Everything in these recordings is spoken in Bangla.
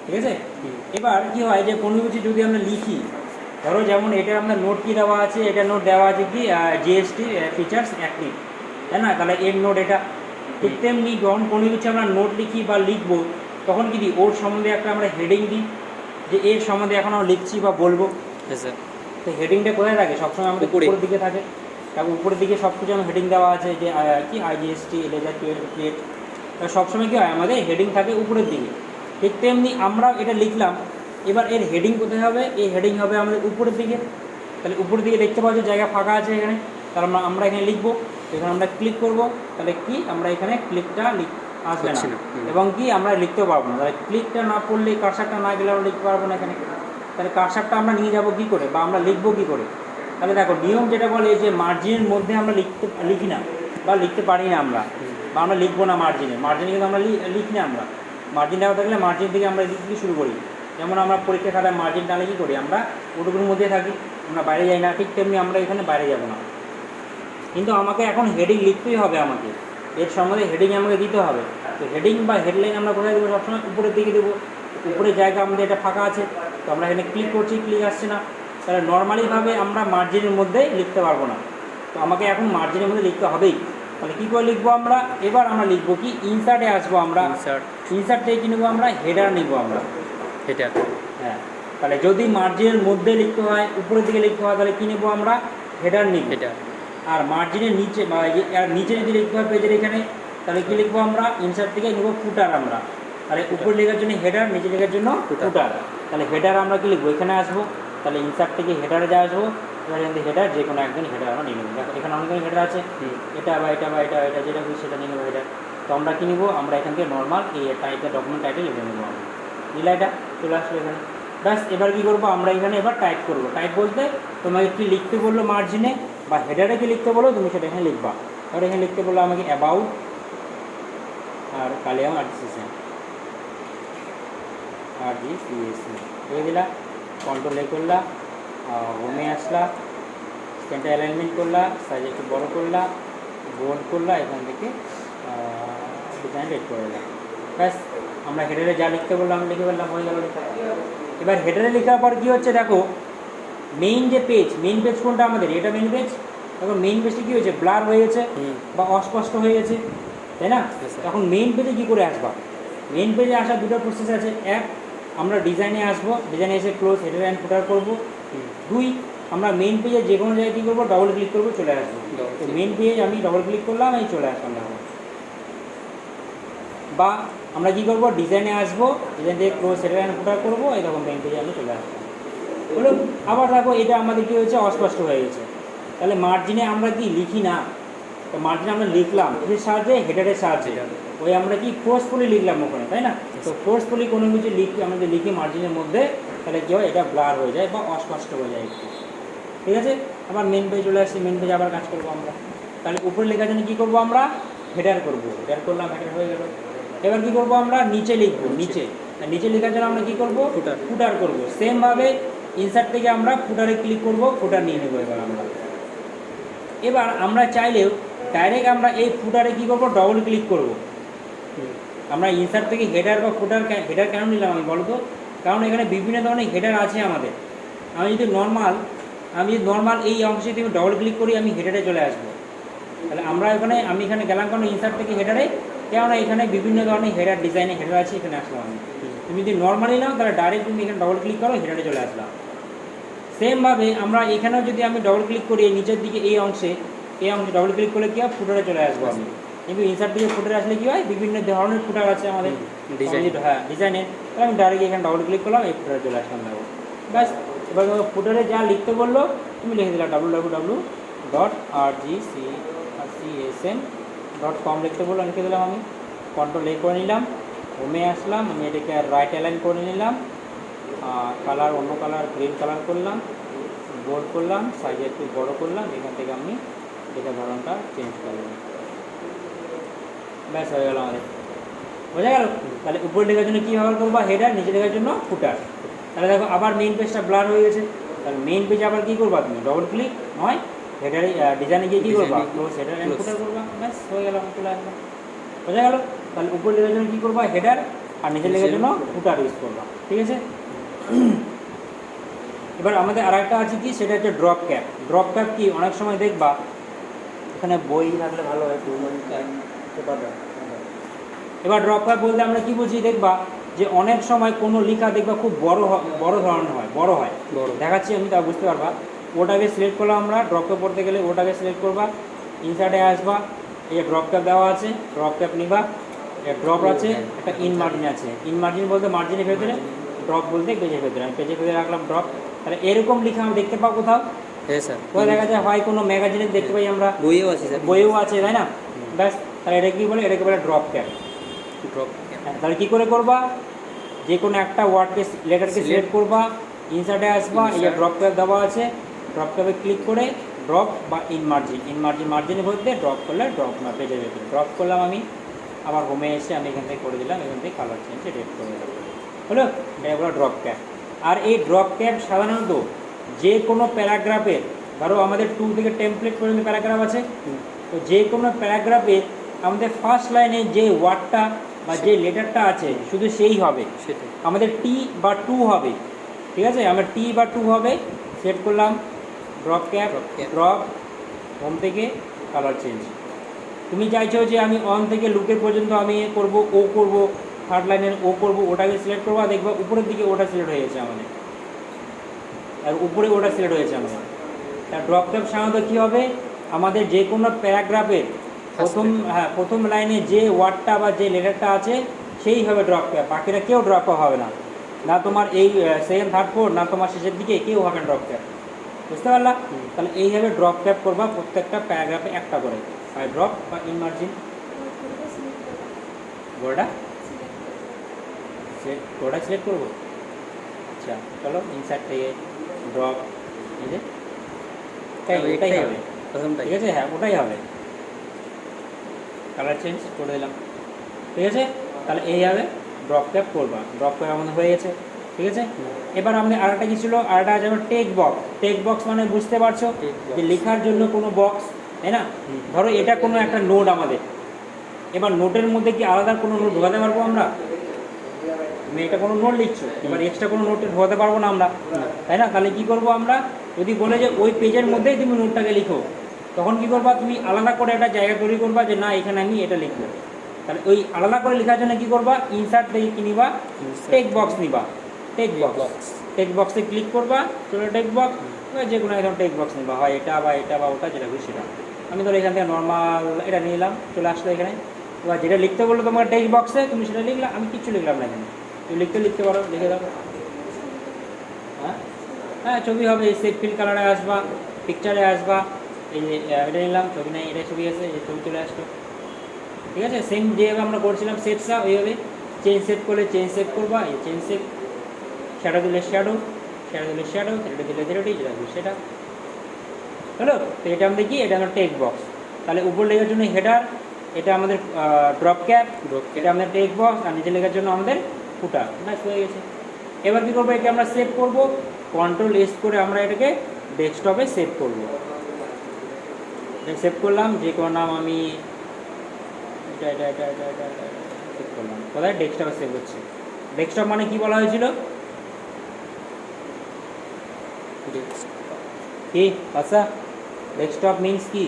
ঠিক আছে। এবার কি হয় যে কোনো কিছু যদি আমরা লিখি, ধরো যেমন এটা আমরা নোট কি দেওয়া আছে, এটা নোট দেওয়া আছে কি জিএসটি ফিচার্স অ্যাক্টিভ, তাই না, তাহলে এর নোট এটা। ঠিক তেমনি যখন কোনো কিছু আমরা নোট লিখি বা লিখবো তখন কি দিই, ওর সম্বন্ধে একটা আমরা হেডিং দিই, যে এর সম্বন্ধে এখন আমরা লিখছি বা বলবো। তো হেডিংটা কোথায় থাকে, সবসময় আমাদের উপরের দিকে থাকে। তারপর উপরের দিকে সব কিছু আমার হেডিং দেওয়া আছে, যে কি আইজিএসটি লেজার ক্রিয়েট, সবসময় কী হয় আমাদের হেডিং থাকে উপরের দিকে। ঠিক তেমনি আমরা এটা লিখলাম, এবার এর হেডিং কোথায় হবে, এই হেডিং হবে আমাদের উপরের দিকে। তাহলে উপরের দিকে দেখতে পাচ্ছি জায়গা ফাঁকা আছে এখানে, তাহলে আমরা এখানে লিখবো, এখানে আমরা ক্লিক করব, তাহলে কি আমরা এখানে ক্লিকটা আসবে না, এবং কি আমরা লিখতেও পারবো না। তাহলে ক্লিকটা না পড়লে, কার্সারটা না গেলে আমরা লিখতে পারবো না এখানে। তাহলে কার্সারটা আমরা নিয়ে যাবো কী করে, বা আমরা লিখবো কী করে। তাহলে দেখো নিয়ম যেটা বলে যে মার্জিনের মধ্যে আমরা লিখি না বা লিখতে পারি না আমরা, বা আমরা লিখবো না মার্জিনে কিন্তু আমরা লিখি না আমরা। মার্জিন দেওয়া থাকলে মার্জিন থেকে আমরা লিখতে শুরু করি। যেমন আমরা পরীক্ষা খাতায় মার্জিন টালে কী করি, আমরা ওটুকুর মধ্যে থাকি, আমরা বাইরে যাই না। ঠিক তেমনি আমরা এখানে বাইরে যাব না, কিন্তু আমাকে এখন হেডিং লিখতেই হবে, আমাকে এর সম্বন্ধে হেডিং আমাকে দিতে হবে। তো হেডিং বা হেডলাইন আমরা কোথায় দেবো, সবসময় উপরের দিকে দেবো। উপরে জায়গা আমাদের এটা ফাঁকা আছে, তো আমরা এখানে ক্লিক করছি, ক্লিক আসছে না। তাহলে নর্মালিভাবে আমরা মার্জিনের মধ্যে লিখতে পারবো না, তো আমাকে এখন মার্জিনের মধ্যে লিখতে হবেই। তাহলে কী করে লিখবো আমরা, এবার আমরা লিখবো কি, ইনসার্টে আসবো আমরা, ইনসার্ট থেকে কী নেবো আমরা, হেডার নিবো আমরা, হেডার। হ্যাঁ, তাহলে যদি মার্জিনের মধ্যে লিখতে হয়, উপরের দিকে লিখতে হয়, তাহলে কী নেবো আমরা, হেডার নিব। হেডার। আর মার্জিনের নিচে বা নিচে যদি লিখতে হয় পেজের এখানে, তাহলে কী লিখবো আমরা, ইনসার্ট থেকে নেবো ফুটার আমরা। তাহলে উপরে লেখার জন্য হেডার, নিচে লেখার জন্য ফুটার। তাহলে হেডার আমরা কী লিখবো, এখানে আসবো, তাহলে ইনসার্ট থেকে হেডারে যা আসবো, এবার এখান থেকে হেডার, যে কোনো একজন হেডার আমরা নিয়ে নেবো। দেখো এখানে অনেকগুলো হেডার আছে, এটা বা এটা বা এটা এটা যেটা খুশি সেটা নিয়ে নেবো হেডার। তো আমরা কী নিবো, আমরা এখান থেকে নর্মাল এই টাইপের ডকুমেন্ট টাইটেল লিখে নেবো আমরা, নিলে এটা চলে আসলো এখানে। ব্যাস, এবার কী করবো আমরা এখানে এবার টাইপ করবো। টাইপ বলতে তোমাকে কী লিখতে বললো মার্জিনে বা হেডারে কী লিখতে বলো, তুমি সেটা এখানে লিখবা। এবার এখানে লিখতে বললো আমাকে অ্যাবাউট আর কালিয়াম আর্টিসিশন লিখে দিলা, কন্ট্রোল এ করলা, হোমে আসলা, সেন্টার অ্যালাইনমেন্ট করলা, সাইজ একটু বড় করলা, বোল্ড করলা, এখান থেকে ডিজাইন রেড করে দিলাম। ব্যাস, আমরা হেডারে যা লিখতে বললাম আমি লিখে ফেললাম, হয়ে গেল লেখা। এবার হেডারে লেখার পর কী হচ্ছে দেখো, মেইন যে পেজ, মেইন পেজ কোনটা আমাদের, এটা মেইন পেজ। এখন মেইন পেজটি কী হয়েছে, ব্লার হয়ে গেছে বা অস্পষ্ট হয়ে গেছে, তাই না। এখন মেইন পেজে কী করে আসবা, মেইন পেজে আসার দুটো প্রসেস আছে। এক, আমরা ডিজাইনে আসবো, ডিজাইনে এসে ক্লোজ হেডার অ্যান্ড ফুটার করবো। দুই, আমরা মেইন পেজে যে কোনো জায়গায় কী করবো, ডবল ক্লিক করবো, চলে আসবো। তো মেইন পেজ আমি ডবল ক্লিক করলাম, এই চলে আসলাম দেখো। বা আমরা কী করবো, ডিজাইনে আসবো, ডিজাইন থেকে ক্লোজ হেডার অ্যান্ড ফুটার করবো, এই দেখো মেইন পেজে আমি চলে আসলাম। বলুন আবার দেখো এটা আমাদের কী হয়েছে, অস্পষ্ট হয়ে গেছে। তাহলে মার্জিনে আমরা কি লিখি না, তো মার্জিনে আমরা লিখলাম এর সাহায্যে, হেডারের সাহায্যে, ওই আমরা কি ফোর্সফুলি লিখলাম ওখানে, তাই না। তো ফোর্সফুলি কোনো কিছু আমাদের লিখি মার্জিনের মধ্যে, তাহলে কী হয়, এটা ব্লার হয়ে যায় বা অস্পষ্ট হয়ে যায় একটু। ঠিক আছে, আবার মেন পেজ চলে আসছি, মেন পেজে আবার কাজ করবো আমরা। তাহলে উপরে লেখার জন্য কী করবো আমরা, হেডার করবো, হেডার করলাম, হেডার হয়ে গেল। এবার কী করবো আমরা, নিচে লিখবো, নিচে লেখার জন্য আমরা কী করবো, ফুটার করবো। সেমভাবে ইনসার্ট থেকে আমরা ফুটারে ক্লিক করবো, ফুটার নিয়ে নেবো। এবার আমরা চাইলেও ডাইরেক্ট আমরা এই ফুটারে কী করবো, ডবল ক্লিক করবো। আমরা ইনসার্ট থেকে হেডার বা ফুটার, হেডার কেন নিলাম আমি বলতো, কারণ এখানে বিভিন্ন ধরনের হেডার আছে আমাদের। আমি যদি নর্মাল এই অংশে যদি ডবল ক্লিক করি, আমি হেডারে চলে আসবো। তাহলে আমি এখানে গেলাম কারণ ইনসার্ট থেকে হেডারে, কেননা এখানে বিভিন্ন ধরনের হেডার, ডিজাইনের হেডার আছে, এখানে আসলাম আমি। তুমি যদি নর্মালি নাও তাহলে ডাইরেক্ট তুমি এখানে ডবল ক্লিক করো, হেডারে চলে আসলাম। সেমভাবে আমরা এখানেও যদি আমি ডবল ক্লিক করি নিচের দিকে এই অংশে ডবল ক্লিক করলে কী হয়, ফুটারে চলে আসবো আমি। কিন্তু ইনসার্ট থেকে ফুটারে আসলে কী হয়, বিভিন্ন ধরনের ফুটার আছে আমাদের, হ্যাঁ ডিজাইনের। তাহলে আমি ডাইরেক্ট এখানে ডবল ক্লিক করলাম, এই ফুটারে চলে আসলাম দেখো। ব্যাস, এবার ফুটারে যা লিখতে বললো তুমি লিখে দিলাম, www.rgcsm.com লিখতে বললো, লিখে দিলাম আমি। কন্ট্রোল এ করে নিলাম, হোমে আসলাম, আমি এটাকে রাইট অ্যালাইন করে নিলাম, কালার অন্য কালার গ্রিন কালার করলাম, বোল্ড করলাম, সাইজ একটু বড় করলাম, এখান থেকে আমি এটা ধরনটা চেঞ্জ করলাম। ব্যাস হয়ে গেল আমাদের, বোঝা গেল। তাহলে উপরে লেখার জন্য কী ব্যবহার করবো, হেডার, নিচে লেখার জন্য ফুটার। তাহলে দেখো আবার মেইন পেজটা ব্লার হয়ে গেছে, তাহলে মেইন পেজে আবার কী করবা তুমি, ডবল ক্লিক নয়, হেডারে ডিজাইনে গিয়ে কী করবা, ক্লোজ হেডার অ্যান্ড ফুটার করবা। ব্যাস হয়ে গেল, চলে আসলাম, বোঝা গেল। তাহলে উপরে লেখার জন্য কী করবা, হেডার, আর নিচে লেখার জন্য ফুটার ইউজ করবা, ঠিক আছে। এবার আমাদের আর একটা আছে কি, সেটা হচ্ছে ড্রপ ক্যাপ। ড্রপ ক্যাপ কি, অনেক সময় দেখবা এখানে বই থাকলে ভালো হয়। এবার ড্রপ ক্যাপ বলতে আমরা কি বুঝি, দেখবা যে অনেক সময় কোনো লেখা দেখবা খুব বড় ধরনের হয়, বড় হয়, দেখাচ্ছি আমি, তা বুঝতে পারবা। ওটাকে সিলেক্ট করলাম আমরা, ড্রপ ক্যাপ পড়তে গেলে ওটাকে সিলেক্ট করবা, ইনসার্টে আসবা, এই যে ড্রপ ক্যাপ দেওয়া আছে, ড্রপ ক্যাপ নিবা, ড্রপ আছে, একটা ইন মার্জিন আছে। ইন মার্জিন বলতে মার্জিনের ভেতরে, ড্রপ বলতে পেজের ভেতরে, আমি পেজের ভেতরে রাখলাম ড্রপ। তাহলে এরকম লেখা আমি দেখতে পাবো কোথাও, হ্যাঁ স্যার, কোথায় দেখা যায়, হয় কোনো ম্যাগাজিনে দেখতে পাই আমরা, বইও আছে স্যার, বইও আছে, তাই না? ব্যাস, তাহলে এটা কি বলে, এটাকে বলে ড্রপ ক্যাপ। ড্রপ। তাহলে কী করে করবা, যে কোনো একটা ওয়ার্ডকে, লেটারকে সিলেক্ট করবা, ইনসার্টে আসবা, এই যে ড্রপ ক্যাপ দেওয়া আছে, ড্রপ ক্যাপে ক্লিক করে ড্রপ বা ইন মার্জিন, মার্জিনের মধ্যে ড্রপ করলে ড্রপ না, পেজের ভেতরে ড্রপ করলাম আমি, আবার হোমে এসে আমি এখান থেকে করে দিলাম, এখান থেকে কালার চেঞ্জ রেড করে দিলাম, হলো, এটা হলো ড্রপ ক্যাপ। আর এই ড্রপ ক্যাপ সাধারণত যে কোনো প্যারাগ্রাফের, ধরো আমাদের 2 থেকে টেমপ্লেট পর্যন্ত প্যারাগ্রাফ আছে, তো যে কোনো প্যারাগ্রাফে আমাদের ফার্স্ট লাইনে যে ওয়ার্ডটা বা যে লেটারটা আছে শুধু সেই হবে, আমাদের টি বা টু হবে, ঠিক আছে, আমরা টি বা টু হবে, সেট করলাম, ড্রপ ক্যাপ, ড্রপ, হোম থেকে কালার চেঞ্জ। তুমি চাইছো যে আমি অন থেকে লুকের পর্যন্ত আমি করব, ও করব, থার্ড লাইনের ও করব, ওটাকে সিলেক্ট করবো, দেখবো উপরের দিকে ওটা সিলেক্ট হয়ে গেছে আমাদের, আর উপরে ওটা সিলেক্ট হয়েছে আমাদের। তার ড্রপ ক্যাপ সাধারণত কী হবে, আমাদের যে কোনো প্যারাগ্রাফের প্রথম লাইনে যে ওয়ার্ডটা বা যে লেটারটা আছে সেই হবে ড্রপ ক্যাপ, বাকিরা কেউ ড্রপ ক্যাপ হবে না, না তোমার এই সেকেন্ড থার্ড ফোর্থ, না তোমার শেষের দিকে কেউ হবে ড্রপ ক্যাপ, বুঝতে পারলা? তাহলে এইভাবে ড্রপ ক্যাপ করবা প্রত্যেকটা প্যারাগ্রাফে একটা করে, আর ড্রপ বা ইন মার্জিন, গোটা সিলেক্ট করবো। আচ্ছা চলো, ইনসার্ট থেকে ড্রপ, এই যে এটাই হবে প্রথমটা, ঠিক আছে, হ্যাঁ ওটাই হবে, কালার চেঞ্জ করে দিলাম, ঠিক আছে। তাহলে এইভাবে ড্রপ ক্যাপ করবা, ড্রপ ক্যাপ আমাদের হয়ে গেছে, ঠিক আছে। এবার আমাদের আরেকটা কী ছিল, আরেকটা যেমন টেক্সট বক্স। টেক্সট বক্স মানে বুঝতে পারছো, যে লেখার জন্য কোনো বক্স, তাই না? ধরো এটা কোনো একটা নোট আমাদের, এবার নোটের মধ্যে কি আলাদা কোনো নোট ঢোকাতে পারবো আমরা? তুমি এটা কোনো নোট লিখছো, এবার এক্সট্রা কোনো নোটে ঢোকাতে পারবো না আমরা, তাই না? তাহলে কী করবো আমরা, যদি বলে যে ওই পেজের মধ্যেই তুমি নোটটাকে লিখো, তখন কী করবা, তুমি আলাদা করে একটা জায়গা তৈরি করবা যে না এখানে আমি এটা লিখবো। তাহলে ওই আলাদা করে লেখার জন্য কী করবা, ইনসার্ট থেকে কী নিবা, টেক্সট বক্স নিবা, টেক্সট বক্সে ক্লিক করবা, চলো টেক্সট বক্স, যে কোনো একদম টেক্সট বক্স নিবা, হয় এটা বা ওটা, যেটা খুশি সেটা। আমি ধরো এখান থেকে নর্মাল এটা নিয়ে নিলাম, চলে আসলো এখানে। এবার যেটা লিখতে বললো তোমার টেক্সট বক্সে, তুমি সেটা লিখলা, আমি কিচ্ছু লিখলাম না এখানে, তুমি লিখতে পারো, লিখে দাও। হ্যাঁ ছবি হবে, সেভ ফিল কালারে আসবা, পিকচারে আসবা, এই যে এটা নিলাম, ছবি নেই, এটা ছবি আছে, এই ছবি চলে আসলো, ঠিক আছে। সেম যেভাবে আমরা করছিলাম সেটসা, ওইভাবে চেঞ্জ সেট করলে চেঞ্জ সেট করবা, এই চেঞ্জ সেট, শ্যাডো দিলে শ্যাডো থ্রেডে দিলে থ্রেডি, যেটা সেটা হলো। তো এটা আমাদের কি, এটা আমার টেক্সট বক্স। তাহলে উপর লেখার জন্য হেডার, এটা আমাদের ড্রপ ক্যাপ, এটা আমাদের টেক্সট বক্স, আর নিচে লেখার জন্য আমাদের ফুটার, ব্যাস হয়ে গেছে। এবার কী করবো, এটা আমরা সেভ করবো, কন্ট্রোল এস করে আমরা এটাকে ডেস্কটপে সেভ করবো। সেভ করলাম, যে কোনো নাম আমি এটা সেভ করলাম, কোথায়, ডেস্কটপে সেভ হচ্ছে। ডেস্কটপ মানে কি বলা হয়েছিল, কি আচ্ছা, ডেস্কটপ মিনস কি,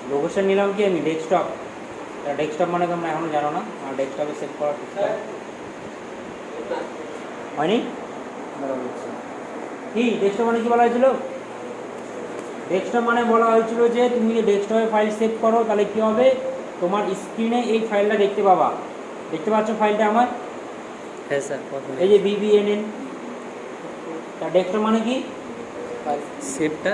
লোকেশন নিলাম কি আমি, ডেস্কটপ, ডেস্কটপ মানে তোমরা এখনও জানো না, আর ডেস্কটপে সেভ করা হয়নি, কি ডেস্কটপ মানে কি বলা হয়েছিল, ডেস্কটপ মানে বলা হয়েছিল যে তুমি যে ডেস্কটপে ফাইল সেভ করো, তাহলে কী হবে, তোমার স্ক্রিনে এই ফাইলটা দেখতে পাবা, দেখতে পাচ্ছ ফাইলটা আমার, হ্যাঁ স্যার, এই যে BBNN, তার ডেস্কটপ মানে কি, সেভটা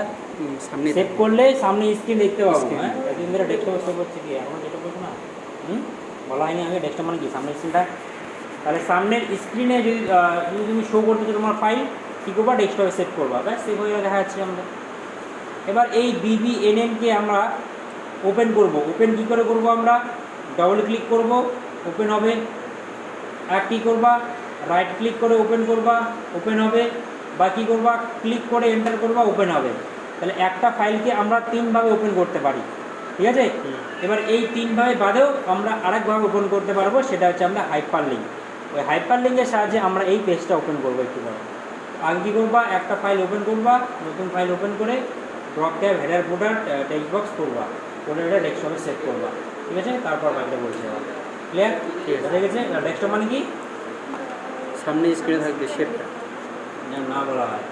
সামনে সেভ করলে সামনে স্ক্রিন দেখতে পাবো। হ্যাঁ এতদিন ধরে ডেস্কটপে সেভ হচ্ছে কি, এখন যেটা বলছো না, বলা হয়নি আগে, ডেস্কটপ মানে কি, সামনের স্ক্রিনটা। তাহলে সামনের স্ক্রিনে যদি তুমি শো করতেছো তোমার ফাইল, কী করবা, ডেস্কটপে সেভ করবা, ব্যাস সেভ হয়ে দেখা যাচ্ছে আমরা। এবার এই BBNN-কে আমরা ওপেন করব, ওপেন কী করে করব, আমরা ডবল ক্লিক করব, ওপেন হবে, আর কী করবা, রাইট ক্লিক করে ওপেন করবা, ওপেন হবে, বা কী করবা, ক্লিক করে এন্টার করবা, ওপেন হবে। তাহলে একটা ফাইলকে আমরা 3 ভাবে ওপেন করতে পারি, ঠিক আছে। এবার এই তিনভাবে বাদেও আমরা আরেকভাবে ওপেন করতে পারবো, সেটা হচ্ছে আমরা হাইপার লিঙ্ক। ওই হাইপার লিঙ্কের সাহায্যে আমরা এই পেজটা ওপেন করবো একটু পরে। আগে কী করবা, একটা ফাইল ওপেন করবা, নতুন ফাইল ওপেন করে ড্রপ ট্যাব হেডার ফুটার টেক্সট বক্স করবা, করে এটা ডেস্কটপে সেভ করবা, ঠিক আছে। তারপর বাকিটা বলছে ক্লিয়ার, হয়ে গেছে। ডেস্কটপ মানে কি, সামনে স্ক্রিনে থাকবে শেপটা। না বলা হয়